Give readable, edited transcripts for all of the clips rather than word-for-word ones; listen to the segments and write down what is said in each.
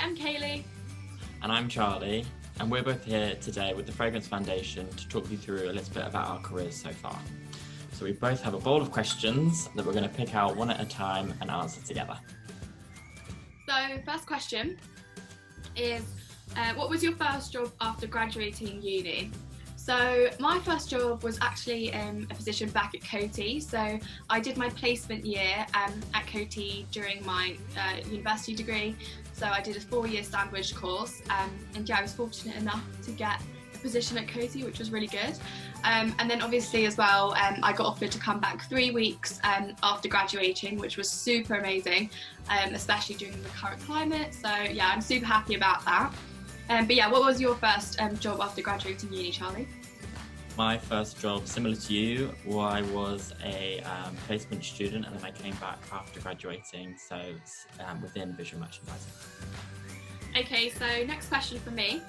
I'm Kaylee. And I'm Charlie, and we're both here today with the Fragrance Foundation to talk you through a little bit about our careers so far. So we both have a bowl of questions that we're going to pick out one at a time and answer together. So, first question is, what was your first job after graduating uni? So my first job was actually a position back at Coty. So I did my placement year at Coty during my university degree. So I did a 4-year sandwich course, and yeah, I was fortunate enough to get a position at Coty, which was really good. And then obviously as well, I got offered to come back 3 weeks after graduating, which was super amazing, especially during the current climate. So yeah, I'm super happy about that. But yeah, what was your first job after graduating uni, Charlie? My first job, similar to you, I was a placement student, and then I came back after graduating, so within visual merchandising. Okay, so next question for me.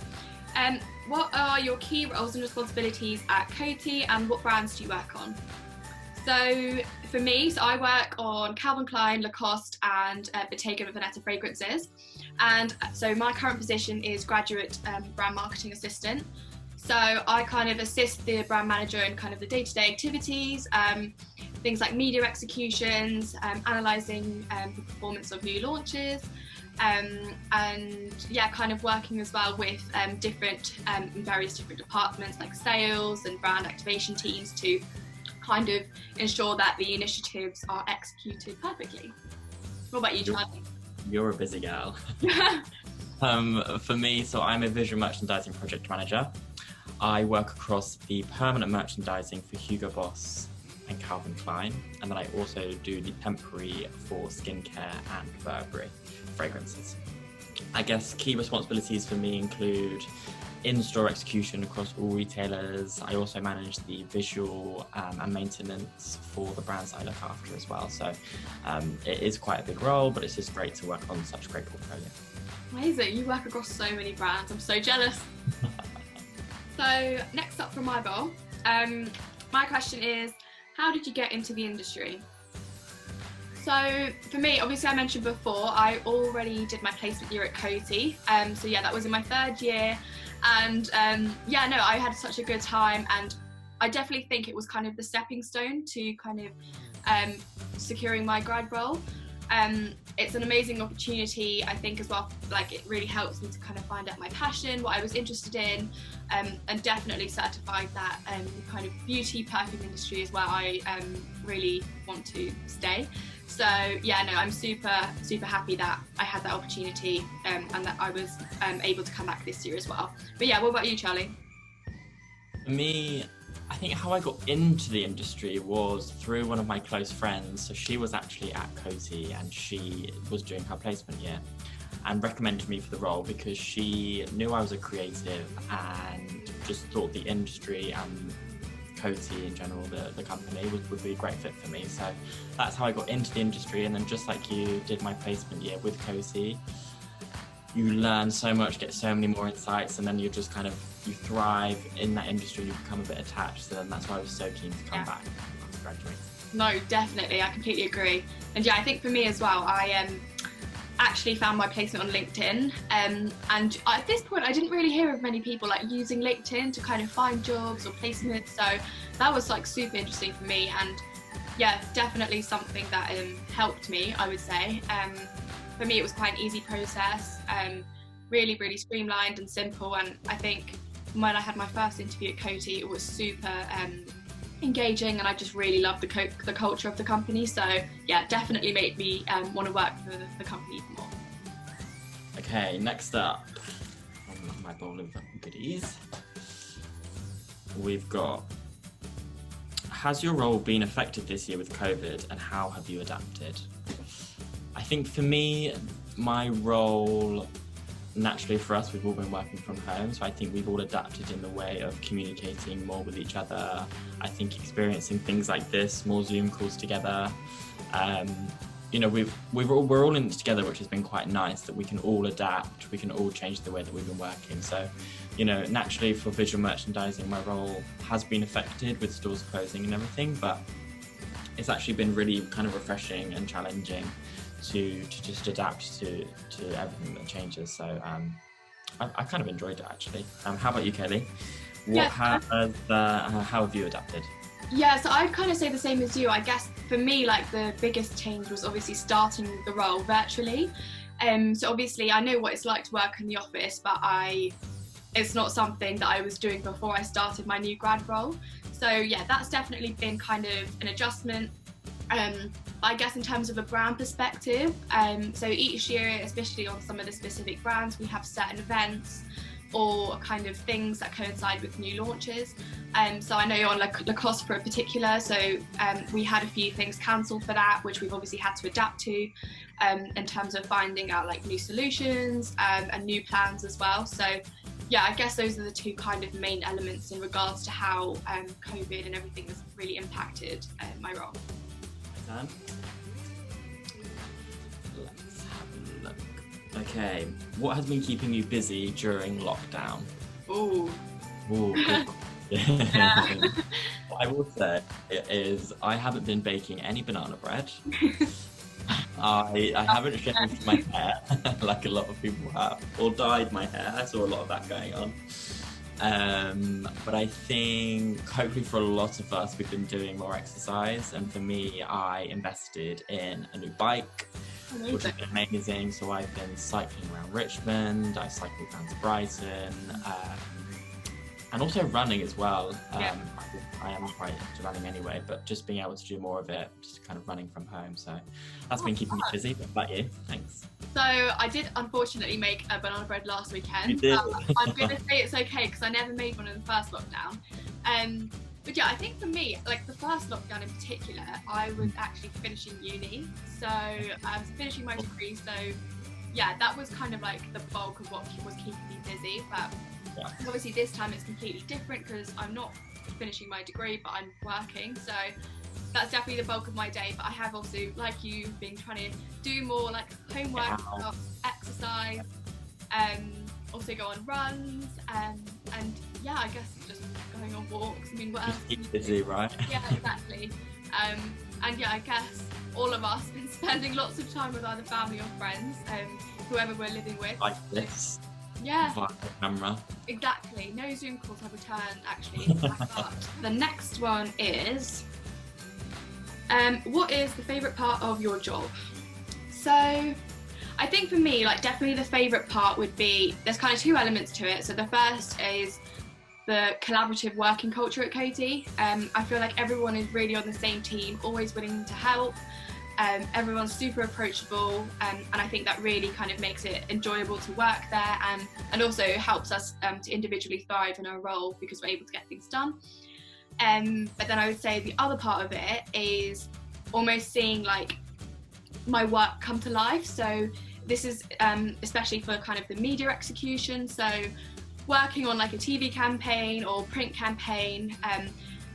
What are your key roles and responsibilities at Coty, and what brands do you work on? So for me, I work on Calvin Klein, Lacoste, and Bottega Veneta fragrances. And so my current position is graduate brand marketing assistant. So I kind of assist the brand manager in kind of the day-to-day activities, things like media executions, analysing the performance of new launches, and yeah, kind of working as well with various different departments like sales and brand activation teams to kind of ensure that the initiatives are executed perfectly. What about you, Charlie? You're a busy girl. For me, so I'm a visual merchandising project manager. I work across the permanent merchandising for Hugo Boss and Calvin Klein, and then I also do the temporary for skincare and Burberry fragrances. I guess key responsibilities for me include in-store execution across all retailers. I also manage the visual and maintenance for the brands I look after as well. So it is quite a big role, but it's just great to work on such a great portfolio. Amazing, you work across so many brands. I'm so jealous. So next up from my bowl, my question is, how did you get into the industry? So for me, obviously I mentioned before, I already did my placement year at Coty. So yeah, that was in my 3rd year. And yeah, no, I had such a good time, and I definitely think it was kind of the stepping stone to kind of securing my grad role. It's an amazing opportunity, I think, as well. Like, it really helps me to kind of find out my passion, what I was interested in, and definitely certified that kind of beauty perfume industry is where I really want to stay. So yeah, no, I'm super happy that I had that opportunity and that I was able to come back this year as well. But yeah, what about you, Charlie? For me, I think how I got into the industry was through one of my close friends. So she was actually at Coty, and she was doing her placement year and recommended me for the role because she knew I was a creative and just thought the industry and Coty in general, the company, would be a great fit for me. So that's how I got into the industry. And then just like you, did my placement year with Coty. You learn so much, get so many more insights, and then you just kind of, you thrive in that industry, you become a bit attached. So then that's why I was so keen to come back after graduating. No, definitely, I completely agree. And yeah, I think for me as well, I actually found my placement on LinkedIn, and at this point I didn't really hear of many people like using LinkedIn to kind of find jobs or placements, so that was like super interesting for me, and yeah, definitely something that helped me, I would say. For me it was quite an easy process, really streamlined and simple, and I think when I had my first interview at Coty, it was super engaging, and I just really loved the culture of the company. So yeah, definitely made me want to work for the company even more. Okay, next up on my bowl of goodies, we've got, has your role been affected this year with COVID, and how have you adapted? I think for me, my role, naturally for us, we've all been working from home, so I think we've all adapted in the way of communicating more with each other. I think experiencing things like this, more Zoom calls together. You know, we're all in this together, which has been quite nice, that we can all adapt, we can all change the way that we've been working. So, you know, naturally for visual merchandising, my role has been affected with stores closing and everything, but it's actually been really kind of refreshing and challenging to just adapt to everything that changes. So I kind of enjoyed it actually. How about you, Kelly? How have you adapted? Yeah, so I'd kind of say the same as you. I guess for me, like the biggest change was obviously starting the role virtually. So obviously I know what it's like to work in the office, but it's not something that I was doing before I started my new grad role. So yeah, that's definitely been kind of an adjustment. I guess in terms of a brand perspective, so each year, especially on some of the specific brands, we have certain events or kind of things that coincide with new launches. So I know on Lacoste for a particular, so we had a few things cancelled for that, which we've obviously had to adapt to in terms of finding out like new solutions and new plans as well. So yeah, I guess those are the two kind of main elements in regards to how COVID and everything has really impacted my role. Dan? Let's have a look. Okay, what has been keeping you busy during lockdown? Ooh. Good. Yeah. What I will say is I haven't been baking any banana bread. I haven't shaved my hair like a lot of people have, or dyed my hair. I saw a lot of that going on. But I think hopefully for a lot of us, we've been doing more exercise. And for me, I invested in a new bike, which has been amazing. So I've been cycling around Richmond, I cycled down to Brighton, and also running as well. I am quite into running anyway, but just being able to do more of it, just kind of running from home. So that's been keeping me busy. What about you? Thanks. So I did unfortunately make a banana bread last weekend. You did. I'm going to say it's okay because I never made one in the first lockdown. But yeah, I think for me, like the first lockdown in particular, I was actually finishing uni. So I was finishing my degree. So yeah, that was kind of like the bulk of what was keeping me busy. But obviously this time it's completely different because I'm not finishing my degree, but I'm working. So that's definitely the bulk of my day. But I have also, like you, been trying to do more like homework, exercise, also go on runs, and yeah, I guess just going on walks. I mean, what else? Keep busy, right? Yeah, exactly. And yeah, I guess all of us been spending lots of time with either family or friends, whoever we're living with. Like this. Yeah. Via camera. Exactly. No Zoom calls have returned, actually. But the next one is, what is the favourite part of your job? So I think for me, like definitely the favourite part would be, there's kind of two elements to it. So the first is the collaborative working culture at Coty. I feel like everyone is really on the same team, always willing to help. Everyone's super approachable, and I think that really kind of makes it enjoyable to work there, and also helps us to individually thrive in our role because we're able to get things done. But then I would say the other part of it is almost seeing like my work come to life. So this is especially for kind of the media execution. So working on like a TV campaign or print campaign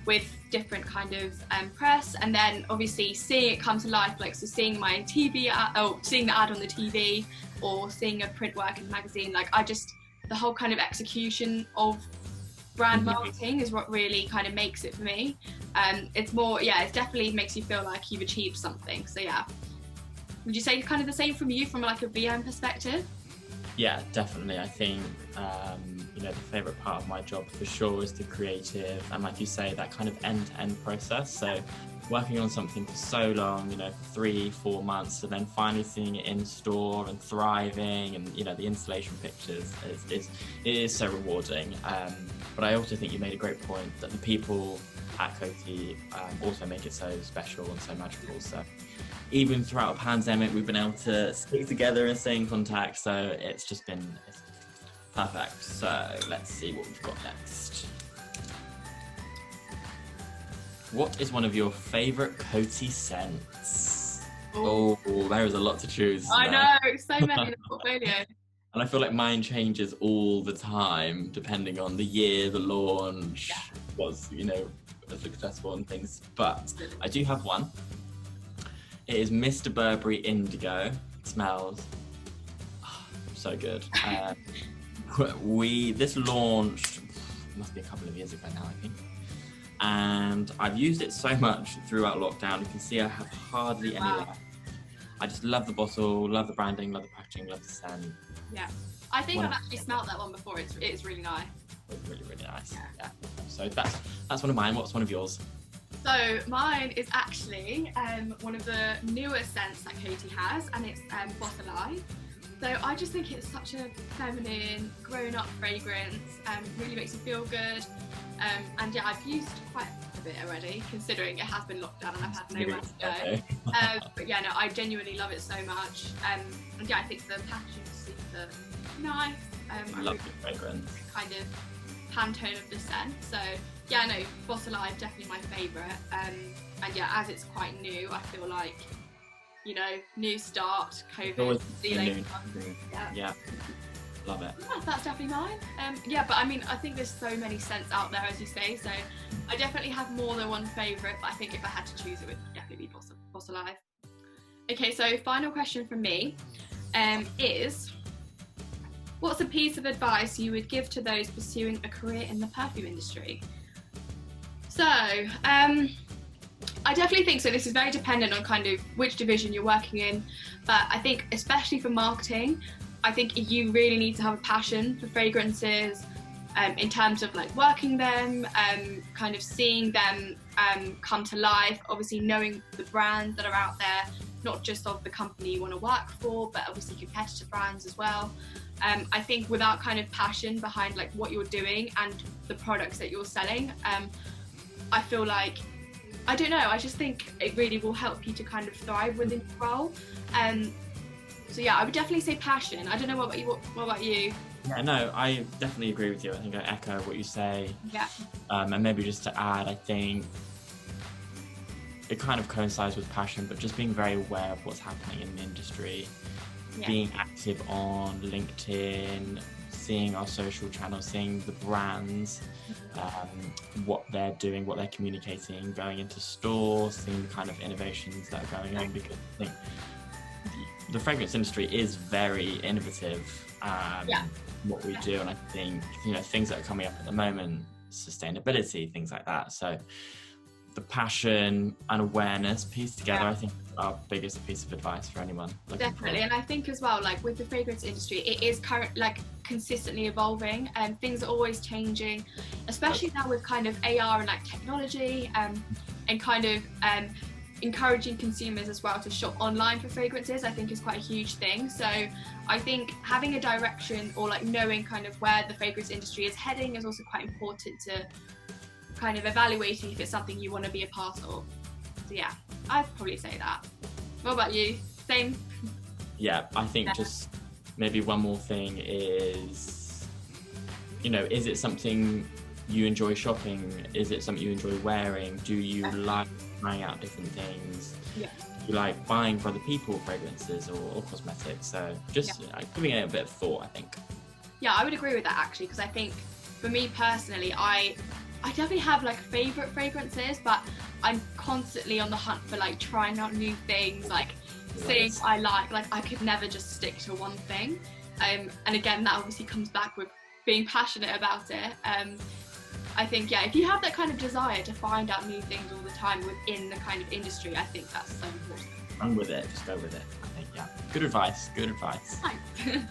with different kind of press, and then obviously seeing it come to life, like so seeing my TV ad, or seeing the ad on the TV, or seeing a print work in the magazine. Like the whole kind of execution of brand marketing is what really kind of makes it for me. It's more, yeah, it definitely makes you feel like you've achieved something. So yeah, would you say kind of the same from you, from like a VM perspective? Yeah, definitely. I think the favourite part of my job for sure is the creative, and like you say, that kind of end-to-end process. So working on something for so long, for 3-4 months, and then finally seeing it in store and thriving, and the installation pictures is so rewarding. But I also think you made a great point that the people at Coty also make it so special and so magical. So even throughout a pandemic, we've been able to stick together and stay in contact. So it's just been perfect. So let's see what we've got next. What is one of your favourite Coty scents? Oh, there is a lot to choose. I know, so many in the portfolio. And I feel like mine changes all the time, depending on the year, the launch, what's, successful and things. But I do have one. It is Mr. Burberry Indigo. It smells so good. This launched, must be a couple of years ago now, I think. And I've used it so much throughout lockdown. You can see I have hardly any left. I just love the bottle, love the branding, love the packaging, love the scent. Yeah, I think I've actually smelled that one before. It's really nice. It's really, really nice. Yeah. So that's one of mine. What's one of yours? So mine is actually one of the newer scents that Coty has, and it's Boss Alive. So I just think it's such a feminine, grown-up fragrance. Really makes you feel good. And yeah, I've used quite a bit already, considering it has been locked down and I've had nowhere to go. Okay. But yeah, no, I genuinely love it so much. And yeah, I think the packaging is super nice. I love the fragrance. Kind of Pantone of the scent. So yeah, no, Boss Alive definitely my favourite. And yeah, as it's quite new, I feel like, you know, new start, COVID, see you later. Yeah. Love it. Yeah, that's definitely mine. Yeah, but I mean, I think there's so many scents out there, as you say, so I definitely have more than one favourite, but I think if I had to choose, it would definitely be Boss Alive. Okay, so final question from me is, what's a piece of advice you would give to those pursuing a career in the perfume industry? So, I definitely think so. This is very dependent on kind of which division you're working in, but I think especially for marketing, I think you really need to have a passion for fragrances, in terms of like working them, kind of seeing them come to life, obviously knowing the brands that are out there, not just of the company you want to work for, but obviously competitor brands as well. I think without kind of passion behind like what you're doing and the products that you're selling, I feel like, I don't know, I just think it really will help you to kind of thrive within your role. So yeah, I would definitely say passion. I don't know, what about you? Yeah, no, I definitely agree with you. I think I echo what you say. Yeah. And maybe just to add, I think it kind of coincides with passion, but just being very aware of what's happening in the industry, being active on LinkedIn, seeing our social channels, seeing the brands, what they're doing, what they're communicating, going into stores, seeing the kind of innovations that are going on, because I think the fragrance industry is very innovative, what we do, and I think, you know, things that are coming up at the moment, sustainability, things like that. So the passion and awareness pieced together, I think, is our biggest piece of advice for anyone. Definitely, and I think as well, like with the fragrance industry, it is consistently evolving, and things are always changing, especially now with kind of AR and like technology, and kind of encouraging consumers as well to shop online for fragrances, I think is quite a huge thing. So I think having a direction, or like knowing kind of where the fragrance industry is heading, is also quite important to kind of evaluating if it's something you want to be a part of. So yeah, I'd probably say that. What about you? Same? Yeah, I think just maybe one more thing is, you know, is it something you enjoy shopping? Is it something you enjoy wearing? Do you like trying out different things? Do you like buying for other people fragrances or cosmetics? So just giving it a bit of thought, I think. Yeah, I would agree with that actually, because I think for me personally, I definitely have like favorite fragrances, but I'm constantly on the hunt for like trying out new things, like seeing what I like I could never just stick to one thing. And again, that obviously comes back with being passionate about it. I think, if you have that kind of desire to find out new things all the time within the kind of industry, I think that's so important. Run with it, just go with it. I think, good advice. Thanks.